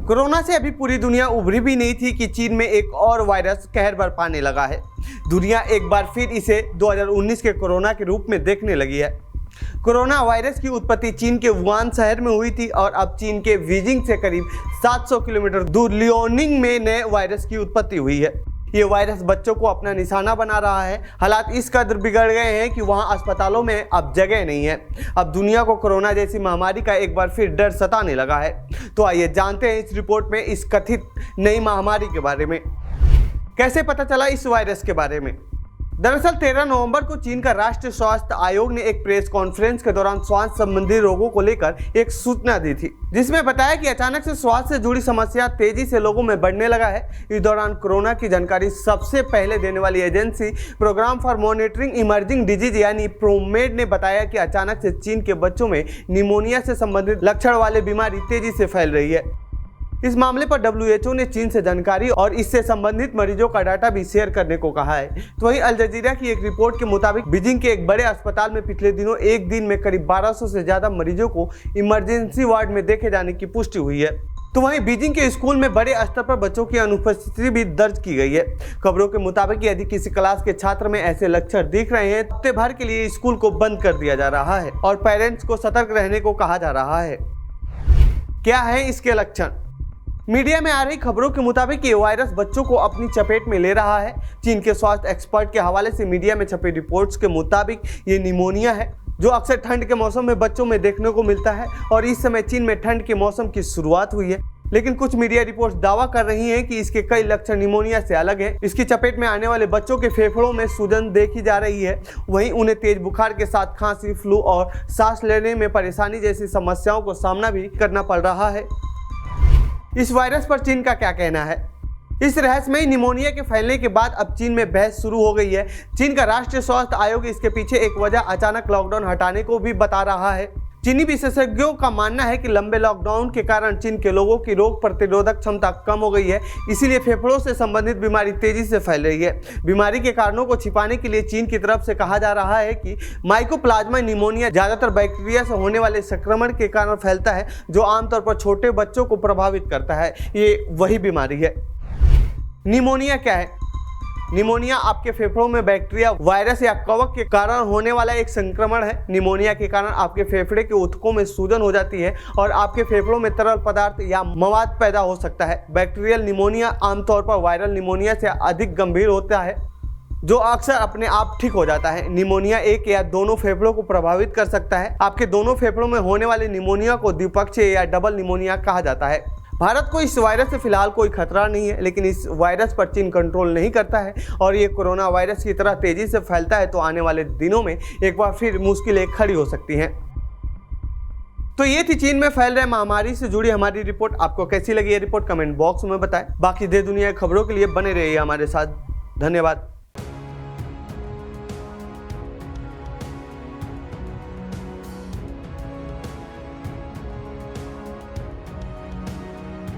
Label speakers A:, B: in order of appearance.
A: Corona से अभी पूरी दुनिया उभरी भी नहीं थी कि चीन में एक और वायरस कहर बरपाने लगा है। दुनिया एक बार फिर इसे 2019 के कोरोना के रूप में देखने लगी है। कोरोना वायरस की उत्पत्ति चीन के वुहान शहर में हुई थी और अब चीन के बीजिंग से करीब 700 किलोमीटर दूर लियोनिंग में नए वायरस की उत्पत्ति हुई है। ये वायरस बच्चों को अपना निशाना बना रहा है। हालात इस कदर बिगड़ गए हैं कि वहाँ अस्पतालों में अब जगह नहीं है। अब दुनिया को कोरोना जैसी महामारी का एक बार फिर डर सताने लगा है। तो आइए जानते हैं इस रिपोर्ट में इस कथित नई महामारी के बारे में। कैसे पता चला इस वायरस के बारे में? दरअसल 13 नवंबर को चीन का राष्ट्रीय स्वास्थ्य आयोग ने एक प्रेस कॉन्फ्रेंस के दौरान स्वास्थ्य संबंधी रोगों को लेकर एक सूचना दी थी, जिसमें बताया कि अचानक से स्वास्थ्य से जुड़ी समस्या तेजी से लोगों में बढ़ने लगा है। इस दौरान कोरोना की जानकारी सबसे पहले देने वाली agency programme for monitoring emerging disease यानी प्रोमेड ने बताया कि अचानक से चीन के बच्चों में निमोनिया से संबंधित लक्षण वाली बीमारी तेजी से फैल रही है। इस मामले पर WHO ने चीन से जानकारी और इससे संबंधित मरीजों का डाटा भी शेयर करने को कहा है। तो वहीं अल जजीरा की एक रिपोर्ट के मुताबिक बीजिंग के एक बड़े अस्पताल में पिछले दिनों एक दिन में करीब 1200 से ज्यादा मरीजों को इमरजेंसी वार्ड में देखे जाने की पुष्टि हुई है। तो वहीं बीजिंग के स्कूल में बड़े स्तर पर बच्चों की अनुपस्थिति भी दर्ज की गई है। खबरों के मुताबिक यदि किसी क्लास के छात्र में ऐसे लक्षण दिख रहे हैं, हफ्ते भर के लिए स्कूल को बंद कर दिया जा रहा है और पेरेंट्स को सतर्क रहने को कहा जा रहा है। क्या है इसके लक्षण? मीडिया में आ रही खबरों के मुताबिक ये वायरस बच्चों को अपनी चपेट में ले रहा है। चीन के स्वास्थ्य एक्सपर्ट के हवाले से मीडिया में छपी रिपोर्ट्स के मुताबिक ये निमोनिया है, जो अक्सर ठंड के मौसम में बच्चों में देखने को मिलता है और इस समय चीन में ठंड के मौसम की शुरुआत हुई है। लेकिन कुछ मीडिया रिपोर्ट्स दावा कर रही हैं कि इसके कई लक्षण निमोनिया से अलग हैं। इसकी चपेट में आने वाले बच्चों के फेफड़ों में सूजन देखी जा रही है। वहीं उन्हें तेज बुखार के साथ खांसी, फ्लू और सांस लेने में परेशानी जैसी समस्याओं को सामना भी करना पड़ रहा है। इस वायरस पर चीन का क्या कहना है? इस रहस्यमयी निमोनिया के फैलने के बाद अब चीन में बहस शुरू हो गई है। चीन का राष्ट्रीय स्वास्थ्य आयोग इसके पीछे एक वजह अचानक लॉकडाउन हटाने को भी बता रहा है। चीनी विशेषज्ञों का मानना है कि लंबे लॉकडाउन के कारण चीन के लोगों की रोग प्रतिरोधक क्षमता कम हो गई है, इसीलिए फेफड़ों से संबंधित बीमारी तेजी से फैल रही है। बीमारी के कारणों को छिपाने के लिए चीन की तरफ से कहा जा रहा है कि माइकोप्लाज्मा निमोनिया ज्यादातर बैक्टीरिया से होने वाले संक्रमण के कारण फैलता है, जो आमतौर पर छोटे बच्चों को प्रभावित करता है। ये वही बीमारी है। निमोनिया क्या है? निमोनिया आपके फेफड़ों में बैक्टीरिया, वायरस या कवक के कारण होने वाला एक संक्रमण है। निमोनिया के कारण आपके फेफड़े के ऊतकों में सूजन हो जाती है और आपके फेफड़ों में तरल पदार्थ या मवाद पैदा हो सकता है। बैक्टीरियल निमोनिया आमतौर पर वायरल निमोनिया से अधिक गंभीर होता है, जो अक्सर अपने आप ठीक हो जाता है। निमोनिया एक या दोनों फेफड़ों को प्रभावित कर सकता है। आपके दोनों फेफड़ों में होने वाले निमोनिया को द्विपक्षीय या डबल निमोनिया कहा जाता है। भारत को इस वायरस से फिलहाल कोई खतरा नहीं है, लेकिन इस वायरस पर चीन कंट्रोल नहीं करता है और ये कोरोना वायरस की तरह तेजी से फैलता है तो आने वाले दिनों में एक बार फिर मुश्किलें खड़ी हो सकती हैं। तो ये थी चीन में फैल रहे महामारी से जुड़ी हमारी रिपोर्ट। आपको कैसी लगी ये रिपोर्ट कमेंट बॉक्स में बताएं। बाकी देश दुनिया की खबरों के लिए बने रहिए हमारे साथ। धन्यवाद।